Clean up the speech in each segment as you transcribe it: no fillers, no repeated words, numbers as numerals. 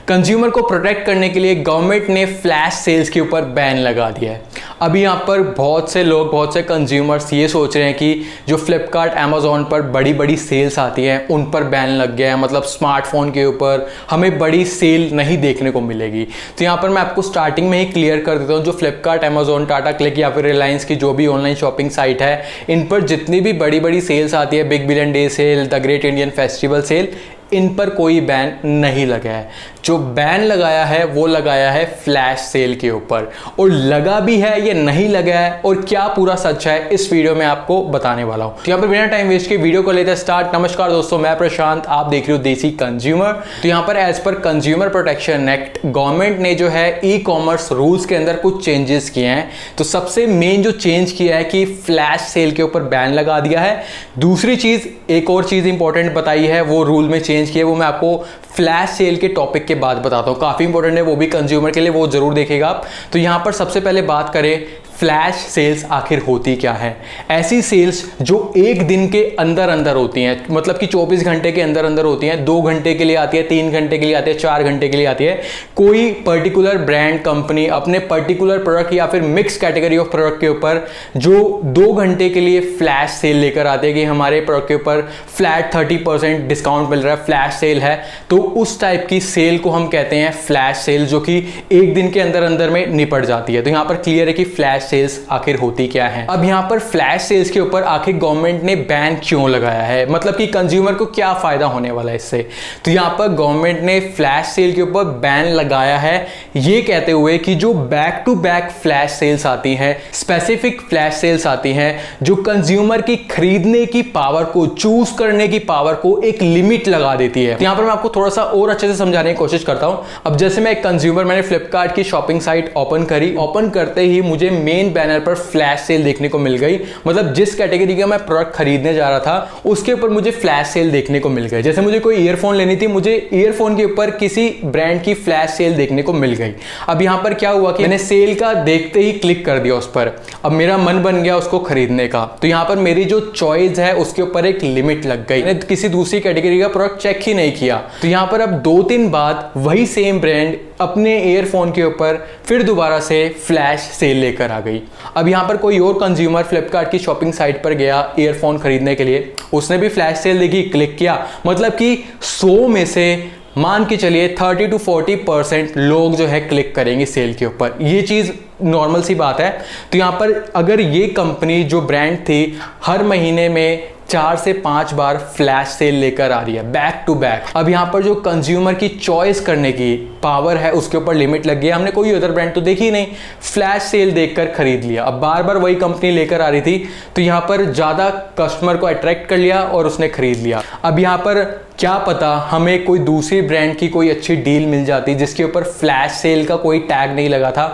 Consumer को protect करने के लिए गवर्नमेंट ने फ्लैश सेल्स के ऊपर बैन लगा दिया है। अभी यहाँ पर बहुत से लोग, बहुत से कंज्यूमर्स ये सोच रहे हैं कि जो फ्लिपकार्ट अमेजोन पर बड़ी बड़ी सेल्स आती हैं उन पर बैन लग गया है, मतलब स्मार्टफोन के ऊपर हमें बड़ी सेल नहीं देखने को मिलेगी। तो यहाँ पर मैं आपको स्टार्टिंग में ही क्लियर कर देता हूँ, जो फ्लिपकार्ट अमेजोन, टाटा क्लिक या फिर रिलायंस की जो भी ऑनलाइन शॉपिंग साइट है, इन पर जितनी भी बड़ी बड़ी सेल्स आती है, big billion day sale, the great Indian festival sale, इन पर कोई बैन नहीं लगा है। जो बैन लगाया है वो लगाया है फ्लैश सेल के ऊपर, और लगा भी है या नहीं लगा है और क्या पूरा सच है इस वीडियो में आपको बताने वाला हूं। तो यहाँ पर बिना टाइम वेस्ट के वीडियो को लेते हैं स्टार्ट। नमस्कार दोस्तों, मैं प्रशांत, आप देख रहे हो देसी कंज्यूमर। तो यहाँ पर as per consumer protection act government ने जो है ई कॉमर्स रूल्स के अंदर कुछ चेंजेस किए हैं। तो सबसे मेन जो चेंज किया है कि फ्लैश सेल के ऊपर बैन लगा दिया है। दूसरी चीज, एक और चीज इंपॉर्टेंट बताई है, वो रूल में चेंज किया, वो मैं आपको फ्लैश सेल के टॉपिक के बाद बताता हूं। काफी इंपॉर्टेंट है वो भी कंज्यूमर के लिए, वो जरूर देखेगा आप। तो यहां पर सबसे पहले बात करें फ्लैश सेल्स आखिर होती क्या है। ऐसी सेल्स जो एक दिन के अंदर अंदर होती हैं, मतलब कि 24 घंटे के अंदर अंदर होती हैं। 2 घंटे के लिए आती है, 3 घंटे के लिए आती है, 4 घंटे के लिए आती है। कोई पर्टिकुलर ब्रांड कंपनी अपने पर्टिकुलर प्रोडक्ट या फिर मिक्स कैटेगरी ऑफ प्रोडक्ट के ऊपर जो 2 घंटे के लिए फ्लैश सेल लेकर आते हैं कि हमारे प्रोडक्ट के ऊपर फ्लैट 30% डिस्काउंट मिल रहा है, फ्लैश सेल है, तो उस टाइप की सेल को हम कहते हैं फ्लैश सेल, जो कि एक दिन के अंदर अंदर में निपट जाती है। तो यहां पर क्लियर है कि फ्लैश सेल्स आखिर होती क्या है। अब यहां पर फ्लैश सेल्स के ऊपर आखिर गवर्नमेंट ने बैन क्यों लगाया है, मतलब कि कंज्यूमर को क्या फायदा होने वाला है इससे। तो यहां पर गवर्नमेंट ने फ्लैश सेल के ऊपर बैन लगाया है ये कहते हुए कि जो back to back flash sales आती हैं, स्पेसिफिक फ्लैश सेल्स आती हैं, जो कंज्यूमर की खरीदने की पावर को, चूज करने की पावर को एक लिमिट लगा देती है। यहां पर मैं आपको थोड़ा सा और अच्छे से समझाने की कोशिश करता हूं। अब जैसे मैं एक कंज्यूमर, मैंने फ्लिपकार्ट की शॉपिंग साइट ओपन करी, ओपन करते ही मुझे मेन बैनर पर फ्लैश सेल देखने को मिल गई। मतलब जिस कैटेगरी का मैं प्रोडक्ट खरीदने जा रहा था उसके ऊपर मुझे फ्लैश सेल देखने को मिल गई। जैसे मुझे कोई ईयरफोन लेनी थी, मुझे ईयरफोन के ऊपर किसी ब्रांड की फ्लैश सेल देखने को मिल गई। अब यहां पर क्या हुआ कि मैंने सेल का देखते ही क्लिक कर दिया उस पर। अब मेरा मन बन गया उसको खरीदने का। तो यहां पर मेरी जो चॉइस है उसके ऊपर एक लिमिट लग गई, मैंने किसी दूसरी कैटेगरी का प्रोडक्ट चेक ही नहीं किया। तो यहां पर अब 2 दिन बाद वही सेम ब्रांड अपने ईयरफोन के ऊपर फिर दोबारा से फ्लैश सेल लेकर आ गई। अब यहां पर कोई और कंज्यूमर फ्लिपकार्ट की शॉपिंग साइट पर गया ईयरफोन खरीदने के लिए, उसने भी फ्लैश सेल देखी, क्लिक किया। मतलब कि 100 में से मान के चलिए 30 to 40% लोग जो है क्लिक करेंगे सेल के ऊपर। ये चीज नॉर्मल सी बात है। तो यहां पर अगर ये कंपनी, जो ब्रांड थी, हर महीने में 4 से 5 बार फ्लैश सेल लेकर आ रही है बैक टू बैक, अब यहां पर जो कंज्यूमर की चॉइस करने की पावर है उसके ऊपर लिमिट लग गई। हमने कोई अदर ब्रांड तो देखी नहीं, फ्लैश सेल देखकर खरीद लिया। अब बार बार वही कंपनी लेकर आ रही थी, तो यहां पर ज्यादा कस्टमर को अट्रैक्ट कर लिया और उसने खरीद लिया। अब यहां पर क्या पता हमें कोई दूसरी ब्रांड की कोई अच्छी डील मिल जाती जिसके ऊपर फ्लैश सेल का कोई टैग नहीं लगा था।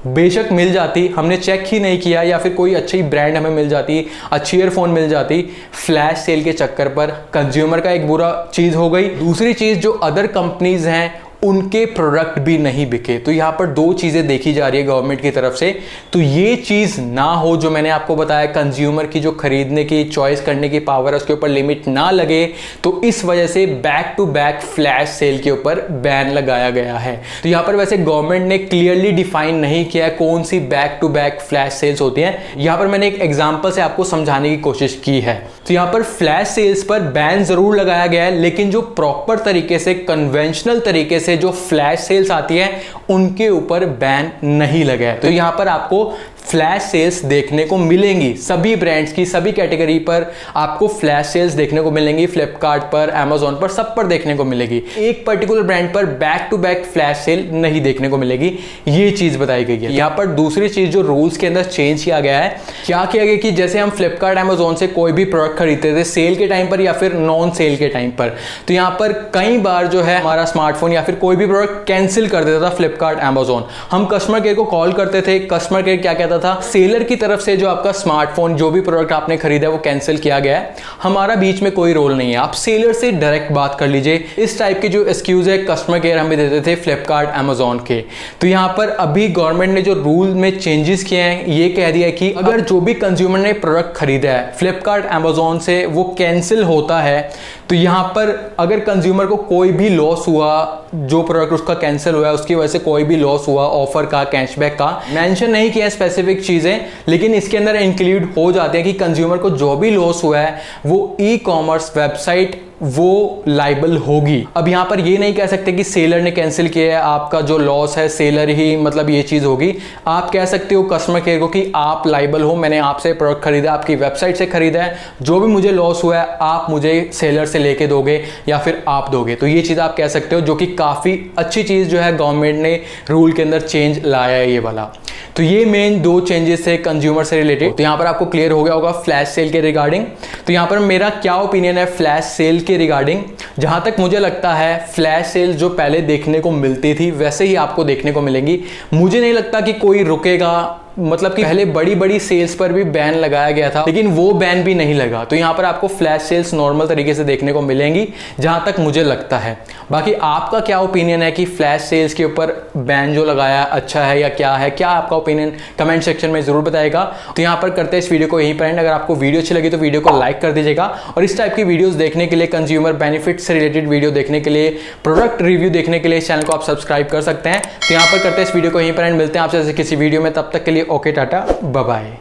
बेशक मिल जाती, हमने चेक ही नहीं किया, या फिर कोई अच्छी ब्रांड हमें मिल जाती, अच्छी ईयरफोन मिल जाती। फ्लैश सेल के चक्कर पर कंज्यूमर का एक बुरा चीज हो गई। दूसरी चीज, जो अदर कंपनीज हैं उनके प्रोडक्ट भी नहीं बिके। तो यहां पर 2 चीजें देखी जा रही है गवर्नमेंट की तरफ से। तो ये चीज ना हो जो मैंने आपको बताया, कंज्यूमर की जो खरीदने की, चॉइस करने की पावर है उसके ऊपर लिमिट ना लगे, तो इस वजह से back to back flash sale के ऊपर बैन लगाया गया है। तो यहां पर वैसे गवर्नमेंट ने क्लियरली डिफाइन नहीं किया कौन सी back to back flash sales होती हैं। यहां पर मैंने एक एग्जांपल से आपको समझाने की कोशिश की है। तो यहां पर फ्लैश सेल्स पर बैन जरूर लगाया गया है, लेकिन जो प्रॉपर तरीके से, कन्वेंशनल तरीके से जो फ्लैश सेल्स आती है उनके ऊपर बैन नहीं लगा है। तो यहां पर आपको फ्लैश सेल्स देखने को मिलेंगी, सभी ब्रांड्स की, सभी कैटेगरी पर आपको फ्लैश सेल्स देखने को मिलेंगी। फ्लिपकार्ट पर, अमेजोन पर, सब पर देखने को मिलेगी। एक पर्टिकुलर ब्रांड पर back to back flash sale नहीं देखने को मिलेगी, ये चीज बताई गई है। यहां पर दूसरी चीज जो रूल्स के अंदर चेंज किया गया है, क्या किया गया कि जैसे हम फ्लिपकार्ट, अमेजोन से कोई भी प्रोडक्ट खरीदते थे सेल के टाइम पर या फिर नॉन सेल के टाइम पर, तो यहां पर कई बार जो है हमारा स्मार्टफोन या फिर कोई भी प्रोडक्ट कैंसिल कर देता था फ्लिपकार्ट, अमेजोन। हम कस्टमर केयर को कॉल करते थे, कस्टमर केयर क्या कहता था, सेलर की तरफ से जो आपका स्मार्टफोन, जो भी प्रोडक्ट आपने खरीदा है वो कैंसिल किया गया है, हमारा बीच में कोई रोल नहीं है, आप सेलर से डायरेक्ट बात कर लीजिए। इस टाइप के जो एक्सक्यूज है कस्टमर केयर हमें देते थे फ्लिपकार्ट, अमेजोन के। तो यहां पर अभी गवर्नमेंट ने जो रूल में चेंजेस किए हैं, ये कह दिया कि अगर जो भी कंज्यूमर ने प्रोडक्ट खरीदा है फ्लिपकार्ट, अमेजोन से, वो कैंसिल होता है, तो यहाँ पर अगर कंज्यूमर को कोई भी लॉस हुआ, जो प्रोडक्ट उसका कैंसिल हुआ है उसकी वजह से कोई भी लॉस हुआ ऑफर का, कैशबैक का, मेंशन नहीं किया स्पेसिफिक चीजें, लेकिन इसके अंदर इंक्लूड हो जाते हैं कि कंज्यूमर को जो भी लॉस हुआ है वो ई कॉमर्स वेबसाइट वो लाइबल होगी। अब यहां पर ये नहीं कह सकते कि सेलर ने कैंसिल किया है, आपका जो लॉस है सेलर ही मतलब ये चीज होगी। आप कह सकते हो कस्टमर केयर को कि आप लाइबल हो, मैंने आपसे प्रोडक्ट खरीदा, आपकी वेबसाइट से खरीदा है, जो भी मुझे लॉस हुआ है आप मुझे सेलर से लेके दोगे या फिर आप दोगे। तो ये चीज आप कह सकते हो, जो कि काफी अच्छी चीज जो है गवर्नमेंट ने रूल के अंदर चेंज लाया है ये वाला। तो ये मेन 2 चेंजेस है कंज्यूमर से रिलेटेड। तो यहां पर आपको क्लियर हो गया होगा फ्लैश सेल के रिगार्डिंग। तो यहां पर मेरा क्या ओपिनियन है फ्लैश सेल के रिगार्डिंग। जहां तक मुझे लगता है फ्लैश सेल जो पहले देखने को मिलती थी वैसे ही आपको देखने को मिलेंगी। मुझे नहीं लगता कि कोई रुकेगा, मतलब कि पहले बड़ी बड़ी सेल्स पर भी बैन लगाया गया था लेकिन वो बैन भी नहीं लगा। तो यहां पर आपको फ्लैश सेल्स नॉर्मल तरीके से देखने को मिलेंगी जहां तक मुझे लगता है। बाकी आपका क्या ओपिनियन है कि फ्लैश सेल्स के ऊपर बैन जो लगाया अच्छा है या क्या है, क्या आपका ओपिनियन कमेंट सेक्शन में जरूर बताएगा। तो यहां पर करते हैं इस वीडियो को यहीं पर एंड। अगर आपको वीडियो अच्छी लगी तो वीडियो को लाइक कर दीजिएगा और इस टाइप की वीडियोस देखने के लिए, कंज्यूमर बेनिफिट से रिलेटेड वीडियो देखने के लिए, प्रोडक्ट रिव्यू देखने के लिए इस चैनल को आप सब्सक्राइब कर सकते हैं। तो यहां पर करते हैं इस वीडियो को यहीं पर एंड। मिलते हैं आपसे किसी वीडियो में, तब तक के लिए ओके टाटा बाय बाय।